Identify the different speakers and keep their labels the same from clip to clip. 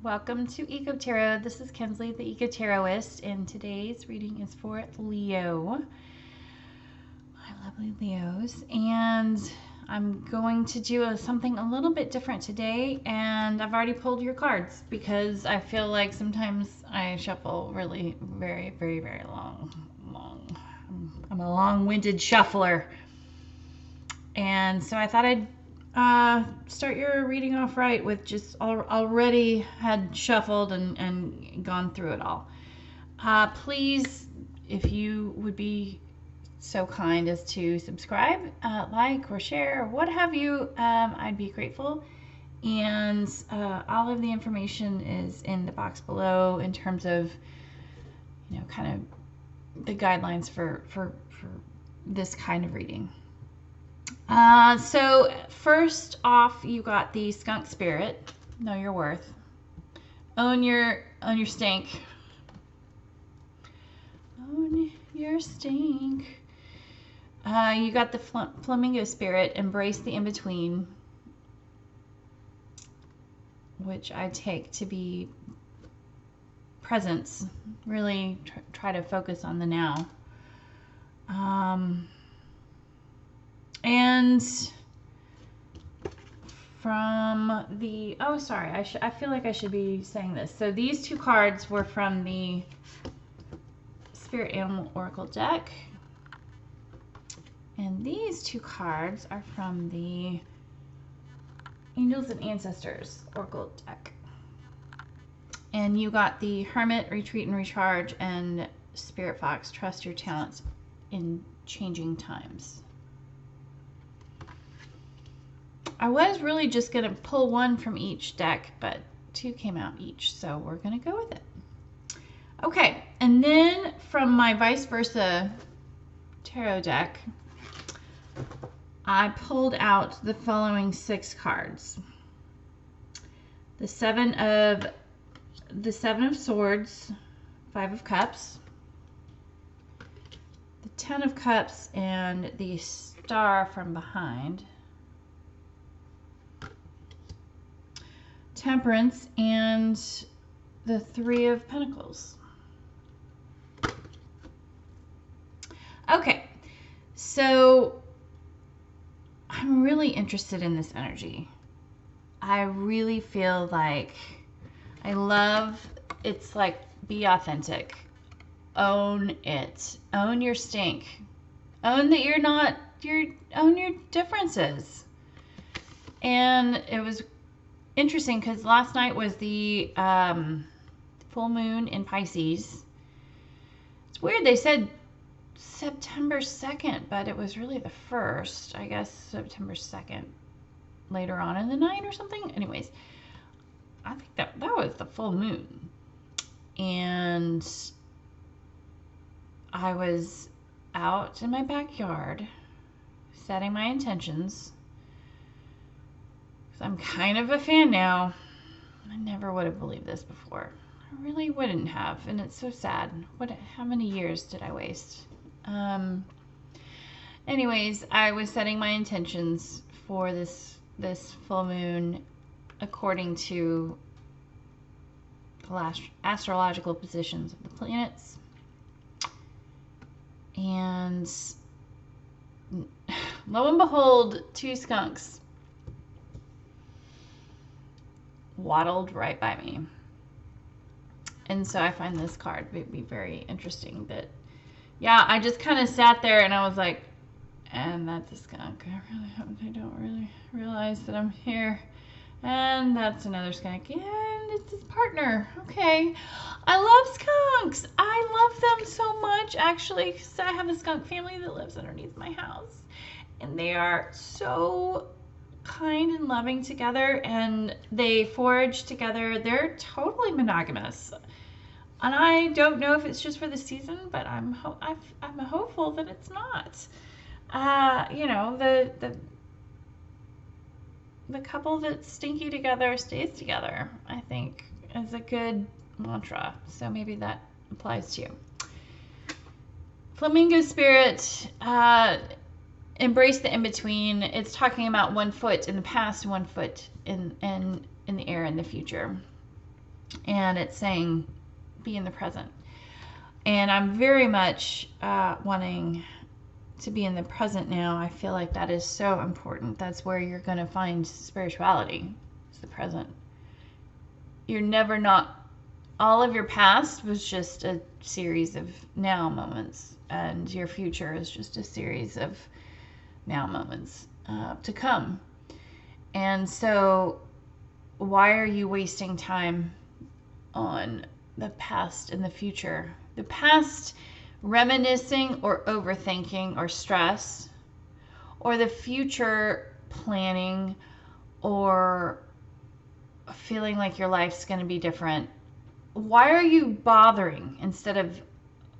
Speaker 1: Welcome to Eco Tarot. This is Kensley, the Eco Tarotist, and today's reading is for Leo. My lovely Leos. And I'm going to do something a little bit different today, and I've already pulled your cards because I feel like sometimes I shuffle really very, very, very long. I'm a long-winded shuffler. And so I thought I'd start your reading off right with just already had shuffled and gone through it all. Please, if you would be so kind as to subscribe, like, or share, or what have you, I'd be grateful. And all of the information is in the box below in terms of, kind of the guidelines for this kind of reading. So first off, you got the skunk spirit. Know your worth. Own your stink. Own your stink. You got the flamingo spirit. Embrace the in-between, which I take to be presence. Really try to focus on the now. And from the, I feel like I should be saying this. So these two cards were from the Spirit Animal Oracle deck. And these two cards are from the Angels and Ancestors Oracle deck. And you got the Hermit, Retreat and Recharge, and Spirit Fox, Trust Your Talents in Changing Times. I was really just going to pull one from each deck, but two came out each, so we're going to go with it. Okay, and then from my vice versa tarot deck, I pulled out the following 6 cards. The Seven of Swords, 5 of Cups, the 10 of Cups, and the Star from behind. Temperance, and the 3 of Pentacles. Okay, so I'm really interested in this energy. I really feel like it's like, be authentic. Own it. Own your stink. Own that own your differences. And it was interesting because last night was the full moon in Pisces. It's weird, they said September 2nd, but it was really the 1st. I guess September 2nd later on in the night or something. Anyways, I think that was the full moon. And I was out in my backyard setting my intentions. I'm kind of a fan now. I never would have believed this before. I really wouldn't have, and it's so sad. How many years did I waste? Anyways, I was setting my intentions for this full moon according to the astrological positions of the planets. And lo and behold, 2 skunks waddled right by me. And so I find this card to be very interesting. That, yeah, I just kind of sat there and I was like, and that's a skunk. I don't really realize that I'm here. And that's another skunk. And it's his partner. Okay. I love skunks. I love them so much, actually, because I have a skunk family that lives underneath my house. And they are so kind and loving together, and they forage together. They're totally monogamous, and I don't know if it's just for the season, but I'm hopeful that it's not. The couple that's stinky together stays together, I think, is a good mantra. So maybe that applies to you. Flamingo spirit. Embrace the in-between. It's talking about 1 foot in the past, 1 foot in the air in the future. And it's saying, be in the present. And I'm very much wanting to be in the present now. I feel like that is so important. That's where you're going to find spirituality. It's the present. You're never not, all of your past was just a series of now moments, and your future is just a series of now moments to come. And so why are you wasting time on the past and the future? The past, reminiscing or overthinking or stress, or the future planning or feeling like your life's going to be different. Why are you bothering instead of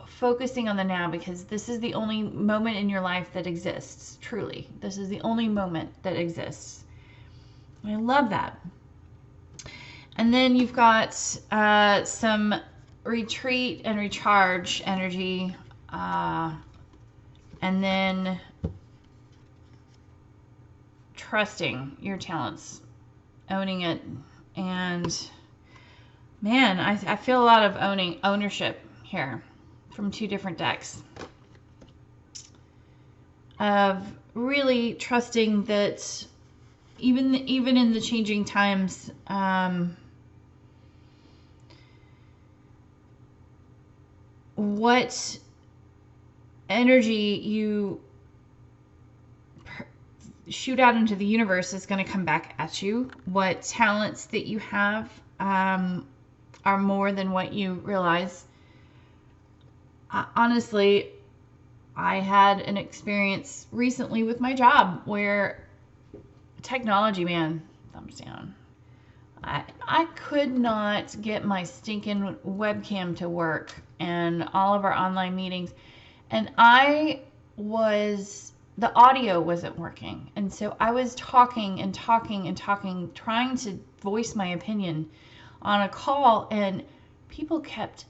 Speaker 1: focusing on the now? Because this is the only moment in your life that exists, truly. This is the only moment that exists. I love that. And then you've got some retreat and recharge energy. And then trusting your talents, owning it. And man, I feel a lot of ownership here from two different decks. Of really trusting that even in the changing times, what energy you shoot out into the universe is going to come back at you. What talents that you have are more than what you realize. Honestly, I had an experience recently with my job where technology, man, thumbs down. I could not get my stinking webcam to work and all of our online meetings. And the audio wasn't working. And so I was talking and talking and talking, trying to voice my opinion on a call, and people kept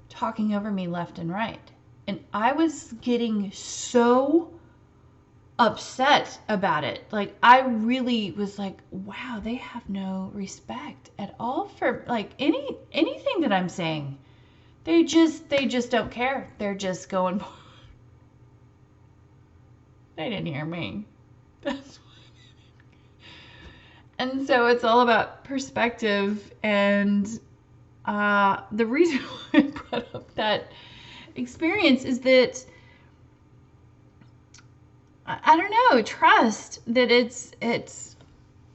Speaker 1: talking over me left and right. And I was getting so upset about it. Like, I really was like, wow, they have no respect at all for like anything that I'm saying. They just don't care. They're just going. They didn't hear me. That's and so it's all about perspective. And the reason why I brought up that experience is that I don't know, trust that it's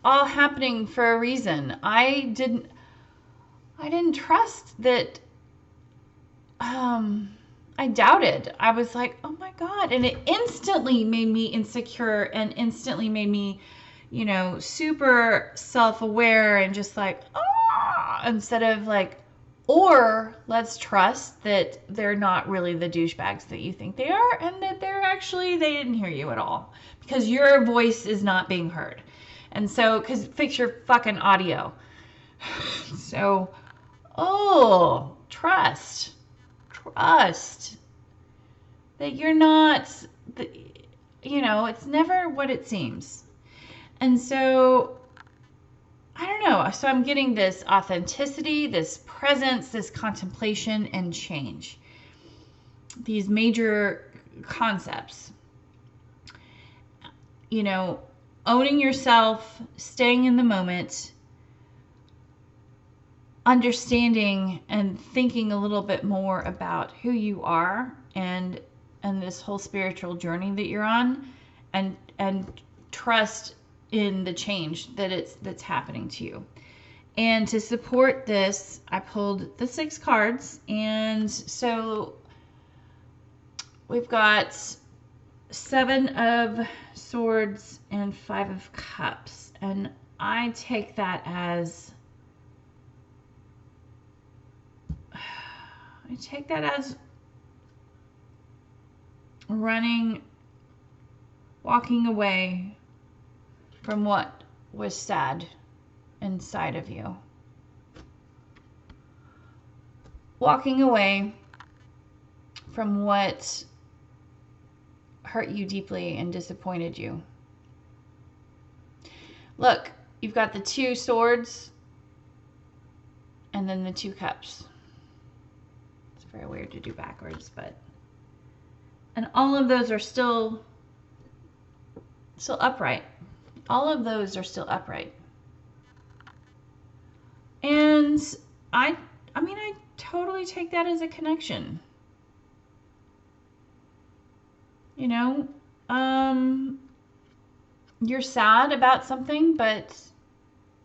Speaker 1: all happening for a reason. I didn't trust that. I doubted. I was like, oh my God. And it instantly made me insecure and instantly made me, super self-aware and just like, instead of like, or let's trust that they're not really the douchebags that you think they are, and that they didn't hear you at all because your voice is not being heard. And so, because fix your fucking audio. So, trust that you're not, it's never what it seems. And so, I don't know. So I'm getting this authenticity, this presence, this contemplation and change. These major concepts. Owning yourself, staying in the moment, understanding and thinking a little bit more about who you are and this whole spiritual journey that you're on, and trust in the change that's happening to you. And to support this, I pulled the 6 cards. And so we've got 7 of Swords and 5 of Cups. And I take that as walking away from what was sad inside of you. Walking away from what hurt you deeply and disappointed you. Look, you've got the 2 swords and then the 2 cups. It's very weird to do backwards, but, and all of those are still upright. All of those are still upright. And I mean, I totally take that as a connection. You know, you're sad about something, but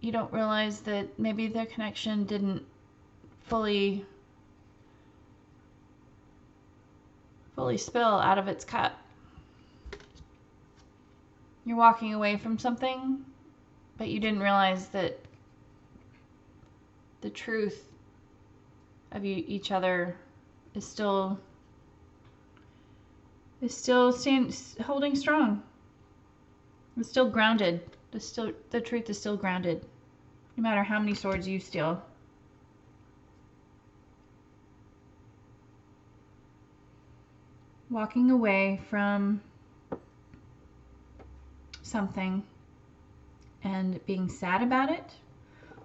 Speaker 1: you don't realize that maybe the connection didn't fully spill out of its cup. You're walking away from something, but you didn't realize that the truth of each other is still holding strong. It's still grounded. The truth is still grounded, no matter how many swords you steal. Walking away from something and being sad about it,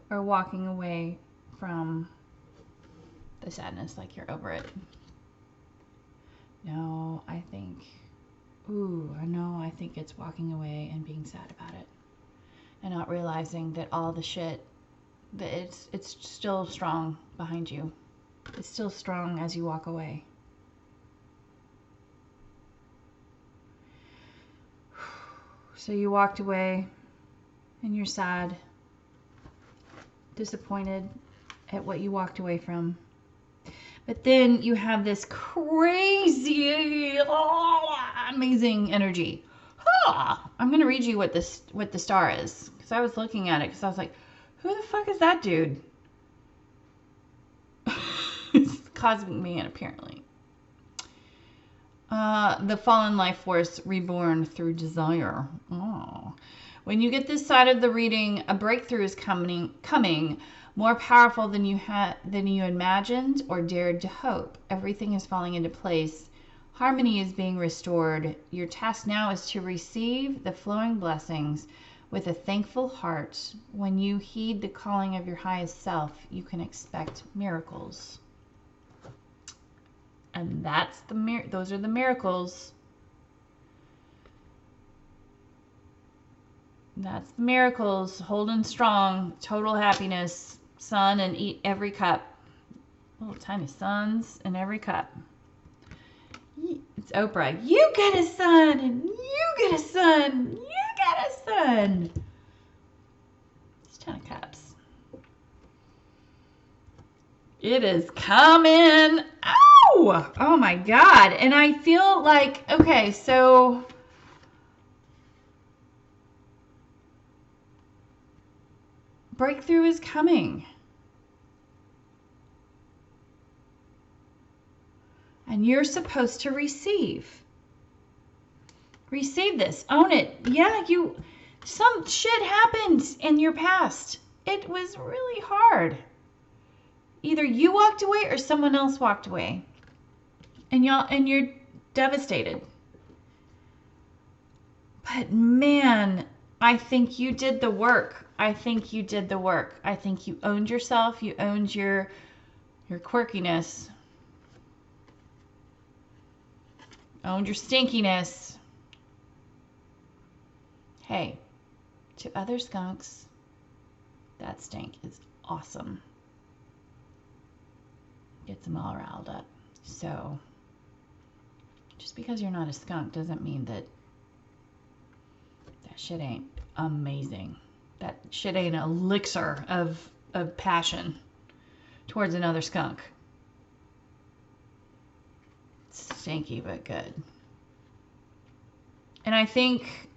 Speaker 1: or walking away from the sadness like you're over it. No, I think it's walking away and being sad about it and not realizing that all the shit, that it's still strong behind you. It's still strong as you walk away. So you walked away and you're sad, disappointed at what you walked away from. But then you have this crazy, amazing energy. I'm going to read you what the star is, because I was looking at it because I was like, who the fuck is that dude? It's the cosmic man, apparently. The fallen life force reborn through desire. Oh. When you get this side of the reading, a breakthrough is coming more powerful than you imagined or dared to hope. Everything is falling into place. Harmony is being restored. Your task now is to receive the flowing blessings with a thankful heart. When you heed the calling of your highest self, you can expect miracles. And those are the miracles. That's the miracles, holding strong, total happiness, sun and eat every cup. Little tiny suns in every cup. It's Oprah. You get a sun, and you get a sun, you get a sun. It's 10 of cups. It is coming. Ow! Oh my God. And I feel like, okay, so breakthrough is coming. And you're supposed to receive. Receive this. Own it. Yeah, some shit happened in your past. It was really hard. Either you walked away or someone else walked away. And you're devastated. But man, I think you did the work. I think you did the work. I think you owned yourself. You owned your quirkiness. Owned your stinkiness. Hey, to other skunks, that stink is awesome. Gets them all riled up. So, just because you're not a skunk doesn't mean that shit ain't amazing. That shit ain't an elixir of passion towards another skunk. Stinky but good. And I think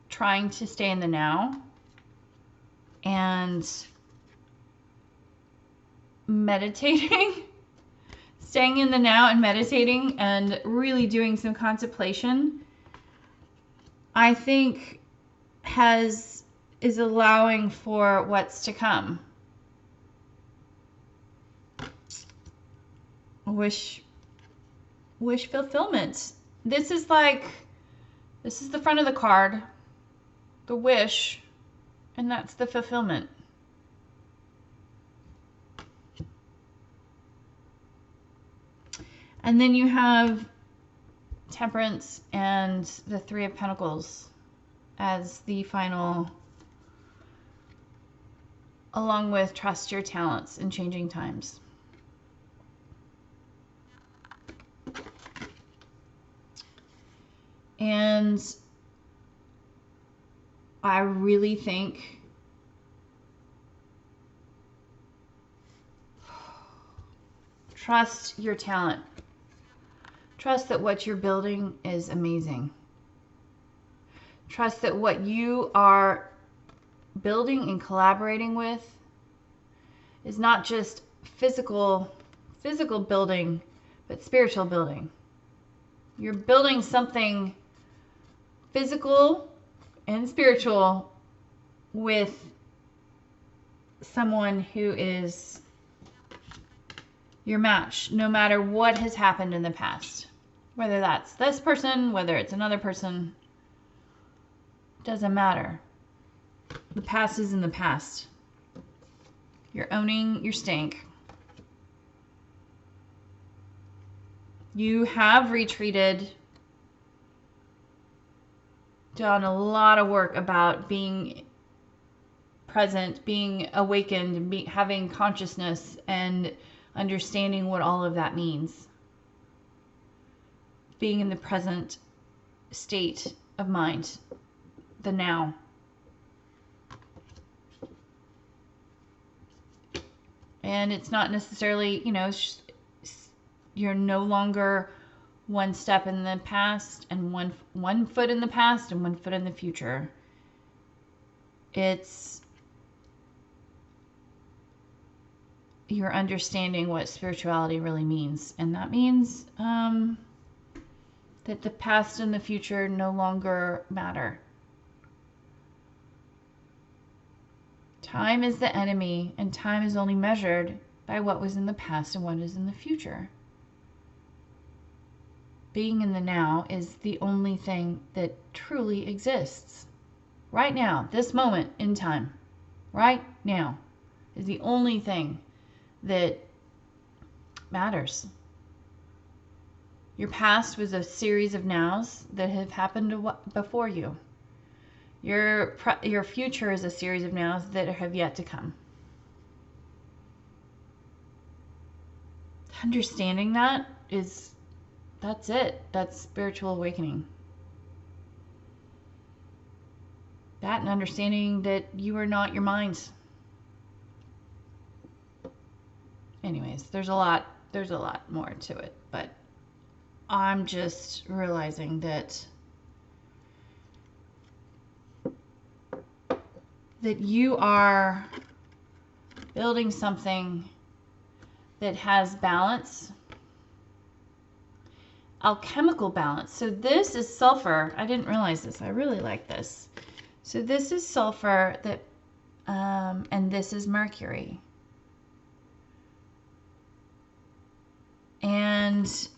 Speaker 1: trying to stay in the now and meditating, staying in the now and meditating and really doing some contemplation, I think is allowing for what's to come. Wish fulfillment. This is the front of the card, the wish, and that's the fulfillment. And then you have Temperance and the Three of Pentacles as the final, along with trust your talents in changing times. And I really think trust your talent. Trust that what you're building is amazing. Trust that what you are building and collaborating with is not just physical building, but spiritual building. You're building something physical and spiritual with someone who is your match, no matter what has happened in the past. Whether that's this person, whether it's another person, doesn't matter. The past is in the past. You're owning your stink. You have retreated, done a lot of work about being present, being awakened, and having consciousness and understanding what all of that means. Being in the present state of mind, the now. And it's not necessarily, you know, you're no longer one step in the past and one foot in the past and one foot in the future. It's you're understanding what spirituality really means. And that means that the past and the future no longer matter. Time is the enemy, and time is only measured by what was in the past and what is in the future. Being in the now is the only thing that truly exists. Right now, this moment in time, right now, is the only thing that matters. Your past was a series of nows that have happened before you. Your future is a series of nows that have yet to come. Understanding that that's it. That's spiritual awakening. That and understanding that you are not your mind. Anyways, there's a lot more to it, but I'm just realizing that you are building something that has balance, alchemical balance. So this is sulfur. I didn't realize this. I really like this. So this is sulfur that, and this is mercury. And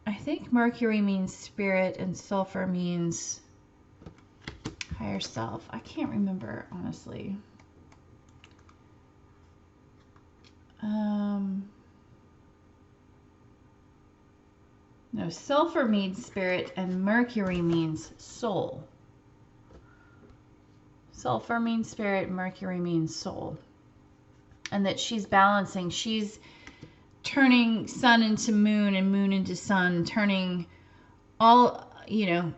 Speaker 1: I think mercury means spirit and sulfur means higher self. I can't remember, honestly. No, sulfur means spirit and mercury means soul. Sulfur means spirit, mercury means soul. And that she's balancing, she's turning sun into moon and moon into sun, turning all, you know,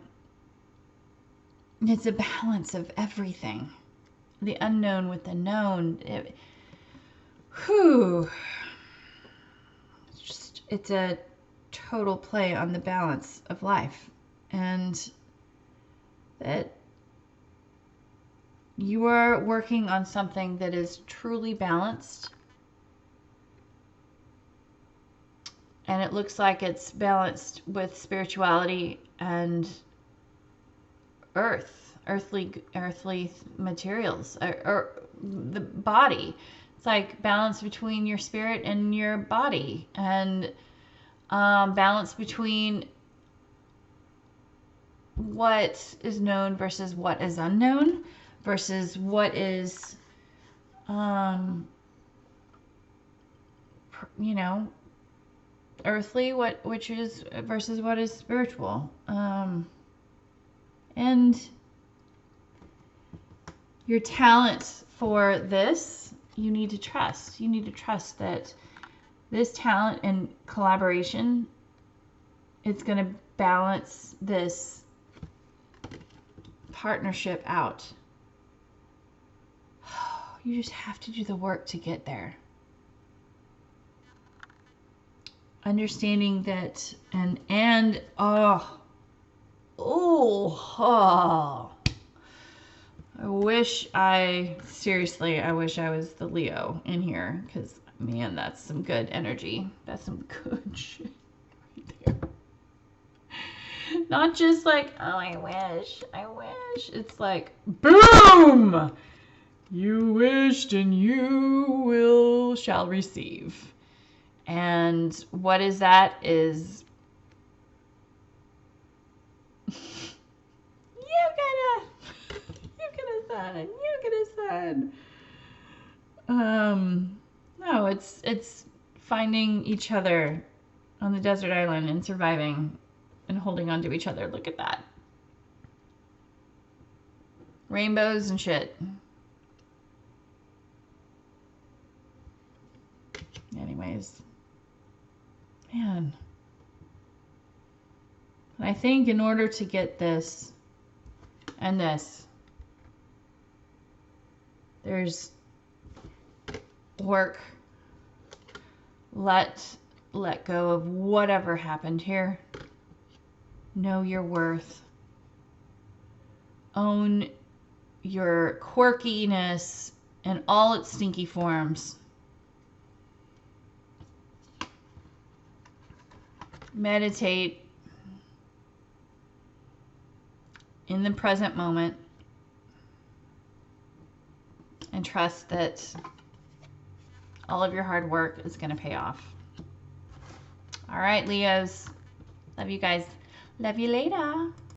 Speaker 1: it's a balance of everything. The unknown with the known. It's a total play on the balance of life. And that you are working on something that is truly balanced. And it looks like it's balanced with spirituality and earthly materials, or the body. It's like balance between your spirit and your body, and balance between what is known versus what is unknown, versus what is, you know, earthly, which is versus what is spiritual. And your talent for this, you need to trust. You need to trust that this talent and collaboration, it's going to balance this partnership out. You just have to do the work to get there. Understanding that, I wish I was the Leo in here, because man, that's some good energy. That's some good shit right there. Not just like, oh, I wish. It's like, boom! You wished and you shall receive. And what is that is you get a son. No, it's finding each other on the desert island and surviving and holding on to each other. Look at that. Rainbows and shit. Anyways, man. And I think in order to get this and this, there's work. Let go of whatever happened here. Know your worth. Own your quirkiness in all its stinky forms. Meditate in the present moment and trust that all of your hard work is going to pay off. All right, Leos. Love you guys. Love you later.